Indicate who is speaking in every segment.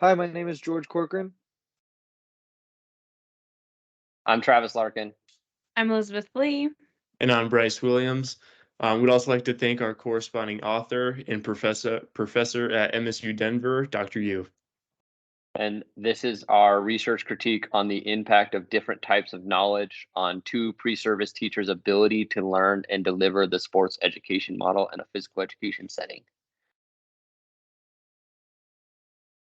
Speaker 1: Hi, my name is George Corcoran.
Speaker 2: I'm Travis Larkin.
Speaker 3: I'm Elizabeth Lee.
Speaker 4: And I'm Bryce Williams. We'd also like to thank our corresponding author and professor at MSU Denver, Dr. Yu.
Speaker 2: And this is our research critique on the impact of different types of knowledge on two pre-service teachers' ability to learn and deliver the sports education model in a physical education setting.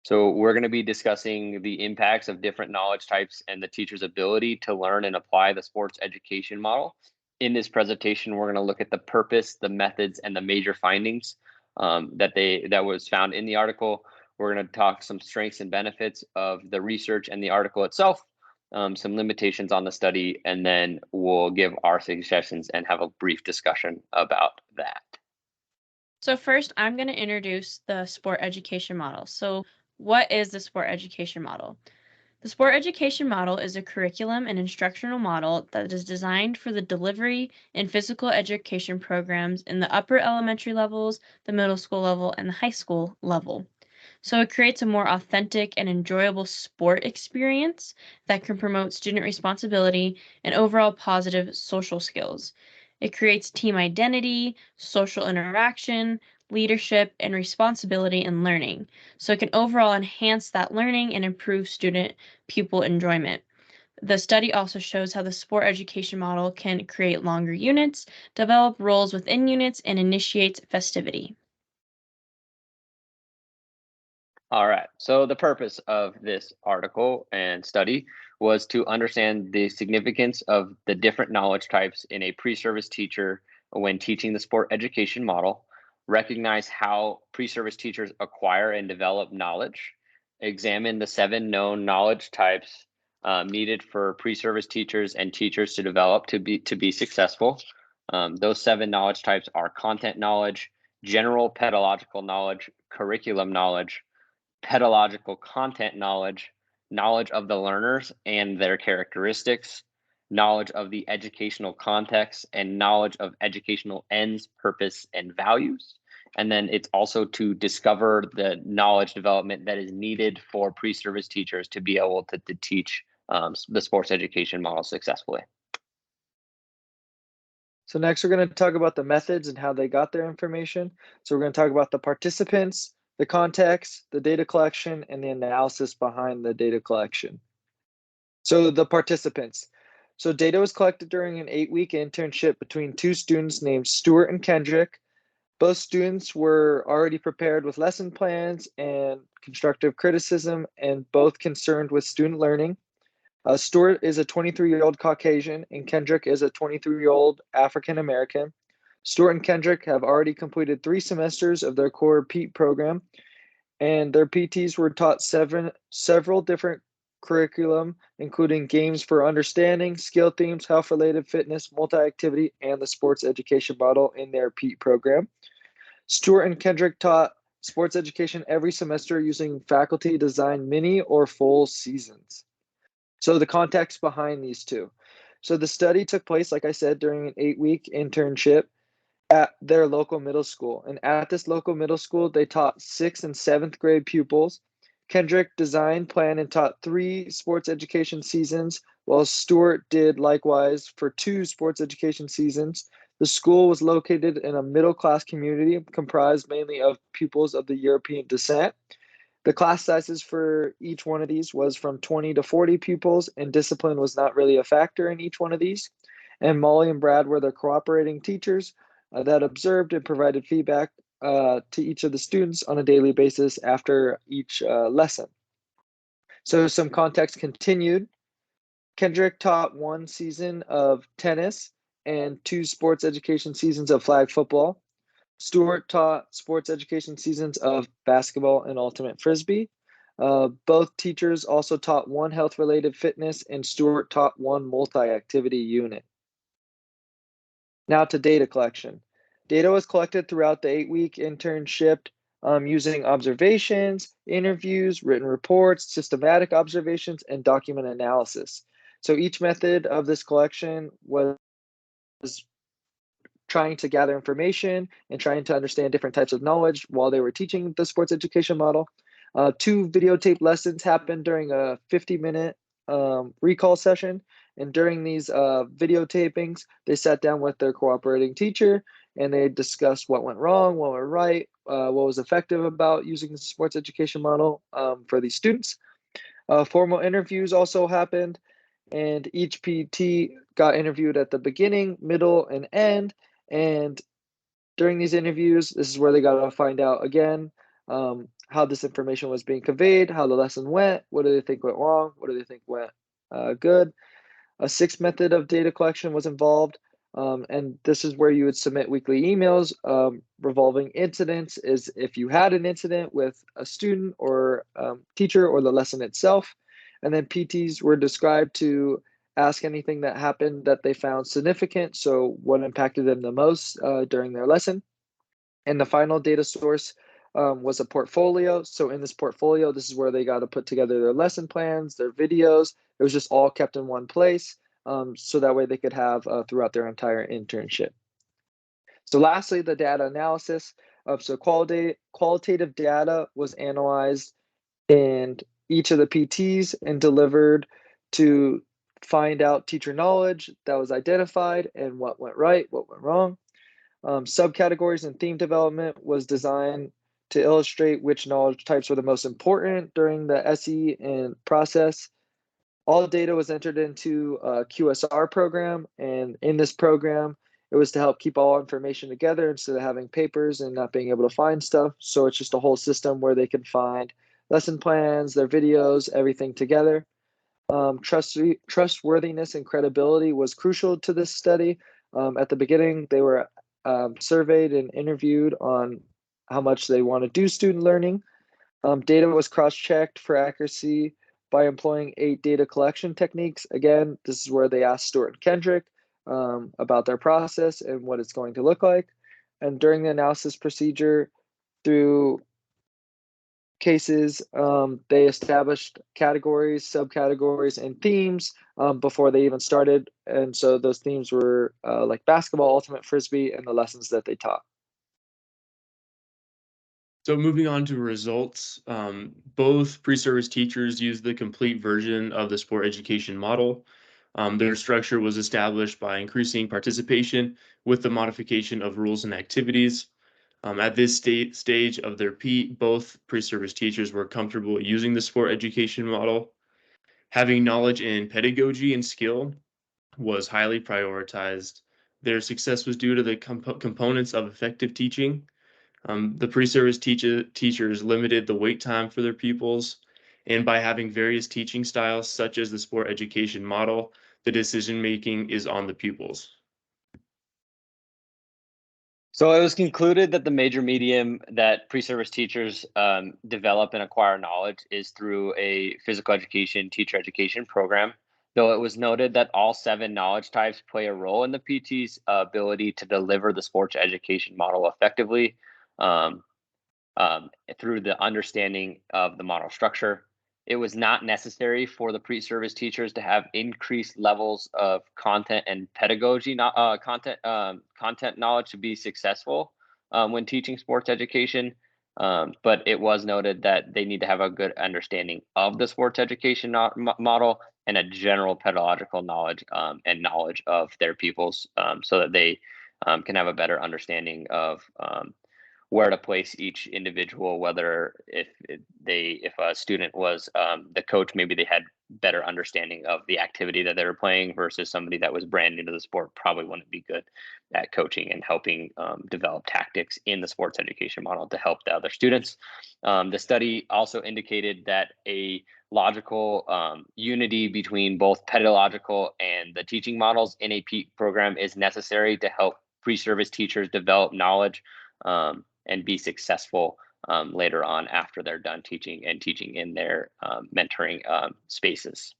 Speaker 2: So we're going to be discussing the impacts of different knowledge types and the teacher's ability to learn and apply the sports education model. In this presentation, we're going to look at the purpose, the methods, and the major findings that was found in the article. We're going to talk some strengths and benefits of the research and the article itself, some limitations on the study, and then we'll give our suggestions and have a brief discussion about that.
Speaker 3: So first, I'm going to introduce the sport education model. So what is the sport education model? The sport education model is a curriculum and instructional model that is designed for the delivery in physical education programs in the upper elementary levels, the middle school level, and the high school level. So it creates a more authentic and enjoyable sport experience that can promote student responsibility and overall positive social skills. It creates team identity, social interaction, leadership, and responsibility in learning. So it can overall enhance that learning and improve student pupil enjoyment. The study also shows how the sport education model can create longer units, develop roles within units, and initiates festivity.
Speaker 2: All right, so the purpose of this article and study was to understand the significance of the different knowledge types in a pre-service teacher when teaching the sport education model, recognize how pre-service teachers acquire and develop knowledge, examine the 7 known knowledge types needed for pre-service teachers and teachers to develop to be successful. Those 7 knowledge types are content knowledge, general pedagogical knowledge, curriculum knowledge, pedagogical content knowledge, knowledge of the learners and their characteristics, knowledge of the educational context, and knowledge of educational ends, purpose, and values. And then it's also to discover the knowledge development that is needed for pre-service teachers to be able to teach the sports education model successfully.
Speaker 1: So next we're going to talk about the methods and how they got their information. So we're going to talk about the participants, the context, the data collection, and the analysis behind the data collection. So the participants. So data was collected during an 8-week internship between 2 students named Stuart and Kendrick. Both students were already prepared with lesson plans and constructive criticism, and both concerned with student learning. Stuart is a 23-year-old Caucasian, and Kendrick is a 23-year-old African American. Stuart and Kendrick have already completed 3 semesters of their core PEAT program, and their PTs were taught several different curriculum, including games for understanding, skill themes, health-related fitness, multi-activity, and the sports education model in their PEAT program. Stuart and Kendrick taught sports education every semester using faculty-designed mini or full seasons. So the context behind these two. So the study took place, like I said, during an 8-week internship at their local middle school. And at this local middle school, they taught 6th and 7th grade pupils. Kendrick designed, planned, and taught 3 sports education seasons, while Stuart did likewise for 2 sports education seasons. The school was located in a middle-class community comprised mainly of pupils of the European descent. The class sizes for each one of these was from 20 to 40 pupils, and discipline was not really a factor in each one of these. And Molly and Brad were the cooperating teachers that observed and provided feedback to each of the students on a daily basis after each lesson. So some context continued. Kendrick taught 1 season of tennis and 2 sports education seasons of flag football. Stuart taught sports education seasons of basketball and ultimate frisbee. Both teachers also taught 1 health-related fitness, and Stuart taught 1 multi-activity unit. Now to data collection. Data was collected throughout the 8-week internship using observations, interviews, written reports, systematic observations, and document analysis. So each method of this collection was trying to gather information and trying to understand different types of knowledge while they were teaching the sports education model. 2 videotape lessons happened during a 50-minute recall session. And during these videotapings, they sat down with their cooperating teacher and they discussed what went wrong, what went right, what was effective about using the sports education model for these students. Formal interviews also happened, and each PT got interviewed at the beginning, middle, and end. And during these interviews, this is where they got to find out again how this information was being conveyed, how the lesson went, what do they think went wrong, what do they think went good. A 6th method of data collection was involved, and this is where you would submit weekly emails revolving incidents. Is if you had an incident with a student or teacher or the lesson itself, and then PTs were described to ask anything that happened that they found significant, so what impacted them the most during their lesson. And the final data source was a portfolio. So in this portfolio, this is where they got to put together their lesson plans, their videos. It was just all kept in one place, so that way they could have throughout their entire internship. So lastly, the data analysis. So qualitative data was analyzed in each of the PTs and delivered to find out teacher knowledge that was identified and what went right, what went wrong. Subcategories and theme development was designed to illustrate which knowledge types were the most important during the SE and process. All data was entered into a QSR program, and in this program, it was to help keep all information together instead of having papers and not being able to find stuff. So it's just a whole system where they can find lesson plans, their videos, everything together. Trustworthiness and credibility was crucial to this study. At the beginning, they were surveyed and interviewed on how much they want to do student learning. Data was cross-checked for accuracy by employing 8 data collection techniques. Again, this is where they asked Stuart and Kendrick about their process and what it's going to look like. And during the analysis procedure, through cases, they established categories, subcategories, and themes before they even started. And so those themes were like basketball, ultimate frisbee, and the lessons that they taught.
Speaker 4: So moving on to results, both pre-service teachers used the complete version of the sport education model. Their structure was established by increasing participation with the modification of rules and activities. At this stage of their PEAT, both pre-service teachers were comfortable using the sport education model. Having knowledge in pedagogy and skill was highly prioritized. Their success was due to the components of effective teaching. The pre-service teachers limited the wait time for their pupils, and by having various teaching styles, such as the sport education model, the decision-making is on the pupils.
Speaker 2: So it was concluded that the major medium that pre-service teachers develop and acquire knowledge is through a physical education teacher education program, though it was noted that all 7 knowledge types play a role in the PT's ability to deliver the sports education model effectively through the understanding of the model structure. It was not necessary for the pre-service teachers to have increased levels of content and pedagogy content knowledge to be successful when teaching sports education. But it was noted that they need to have a good understanding of the sports education model and a general pedagogical knowledge and knowledge of their pupils so that they can have a better understanding of where to place each individual, whether if a student was the coach, maybe they had better understanding of the activity that they were playing versus somebody that was brand new to the sport probably wouldn't be good at coaching and helping develop tactics in the sports education model to help the other students. The study also indicated that a logical unity between both pedagogical and the teaching models in a PEAT program is necessary to help pre-service teachers develop knowledge and be successful later on after they're done teaching in their mentoring spaces.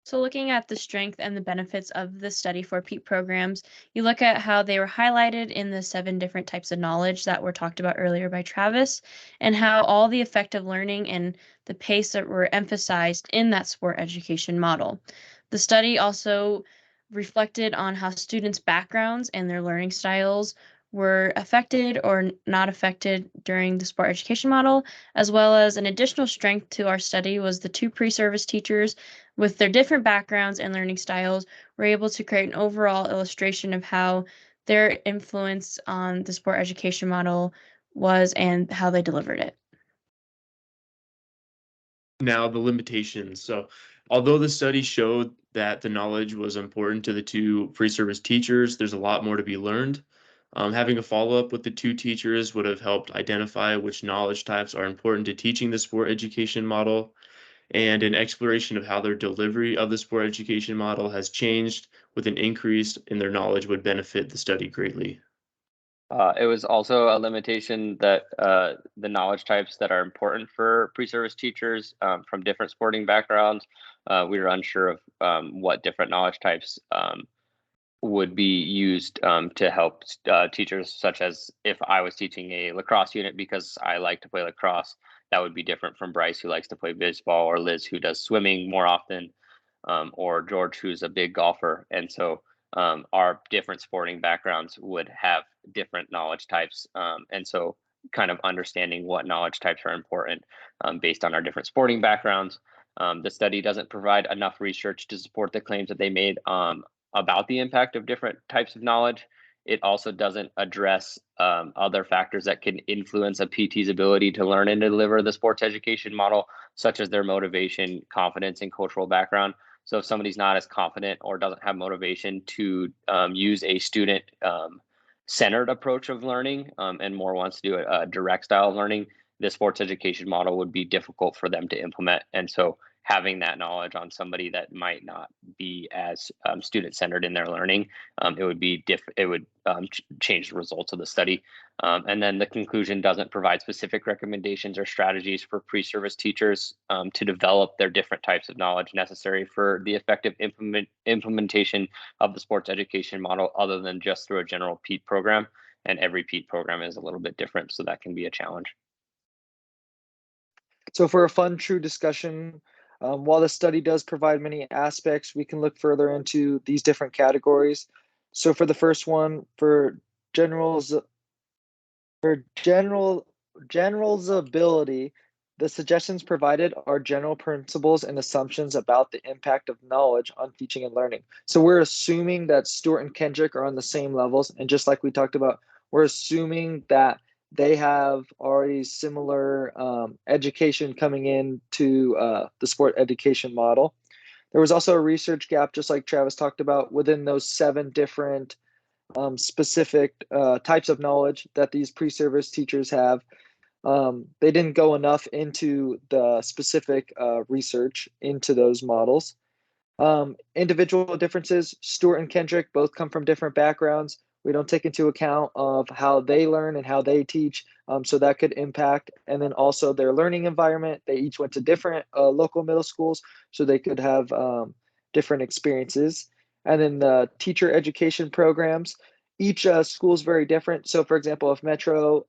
Speaker 3: So looking at the strength and the benefits of the study for PEAT programs, you look at how they were highlighted in the 7 different types of knowledge that were talked about earlier by Travis, and how all the effective learning and the pace that were emphasized in that sport education model. The study also reflected on how students' backgrounds and their learning styles were affected or not affected during the sport education model, as well as an additional strength to our study was the two pre-service teachers with their different backgrounds and learning styles were able to create an overall illustration of how their influence on the sport education model was and how they delivered it.
Speaker 4: Now the limitations. So although the study showed that the knowledge was important to the two pre-service teachers, there's a lot more to be learned. Having a follow-up with the two teachers would have helped identify which knowledge types are important to teaching the sport education model, and an exploration of how their delivery of the sport education model has changed with an increase in their knowledge would benefit the study greatly.
Speaker 2: It was also a limitation that the knowledge types that are important for pre-service teachers from different sporting backgrounds, we were unsure of what different knowledge types would be used to help teachers, such as if I was teaching a lacrosse unit because I like to play lacrosse, that would be different from Bryce, who likes to play baseball, or Liz, who does swimming more often, or George, who's a big golfer. And so our different sporting backgrounds would have different knowledge types. And so kind of understanding what knowledge types are important based on our different sporting backgrounds. The study doesn't provide enough research to support the claims that they made about the impact of different types of knowledge. It also doesn't address other factors that can influence a PT's ability to learn and deliver the sports education model, such as their motivation, confidence, and cultural background. So if somebody's not as confident or doesn't have motivation to use a student centered approach of learning and more wants to do a direct style of learning, the sports education model would be difficult for them to implement. And so having that knowledge on somebody that might not be as student centered in their learning, it would be change the results of the study. And then the conclusion doesn't provide specific recommendations or strategies for pre-service teachers to develop their different types of knowledge necessary for the effective implementation of the sports education model, other than just through a general PEAT program. And every PEAT program is a little bit different, so that can be a challenge.
Speaker 1: So for a fun, true discussion, while the study does provide many aspects, we can look further into these different categories. So for the first one, for general's ability, the suggestions provided are general principles and assumptions about the impact of knowledge on teaching and learning. So we're assuming that Stuart and Kendrick are on the same levels, and just like we talked about, we're assuming that they have already similar education coming into the sport education model. There was also a research gap, just like Travis talked about, within those 7 different specific types of knowledge that these pre-service teachers have. They didn't go enough into the specific research into those models. Individual differences, Stuart and Kendrick both come from different backgrounds. We don't take into account of how they learn and how they teach, so that could impact. And then also their learning environment. They each went to different local middle schools, so they could have different experiences. And then the teacher education programs. Each school is very different. So, for example, if Metro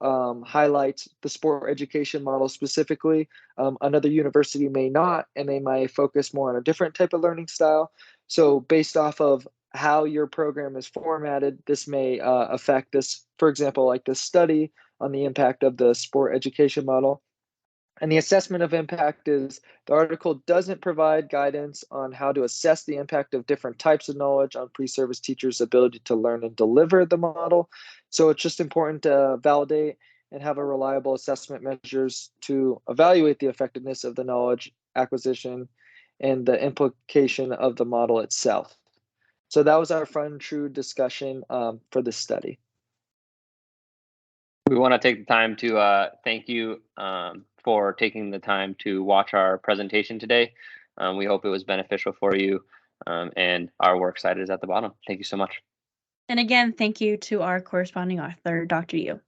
Speaker 1: highlights the sport education model specifically, another university may not, and they might focus more on a different type of learning style. So based off of how your program is formatted, this may affect this, for example, like this study on the impact of the sport education model. And the assessment of impact is the article doesn't provide guidance on how to assess the impact of different types of knowledge on pre-service teachers' ability to learn and deliver the model. So it's just important to validate and have a reliable assessment measures to evaluate the effectiveness of the knowledge acquisition and the implication of the model itself. So that was our fun, true discussion for this study.
Speaker 2: We want to take the time to thank you for taking the time to watch our presentation today. We hope it was beneficial for you, and our works cited is at the bottom. Thank you so much.
Speaker 3: And again, thank you to our corresponding author, Dr. Yu.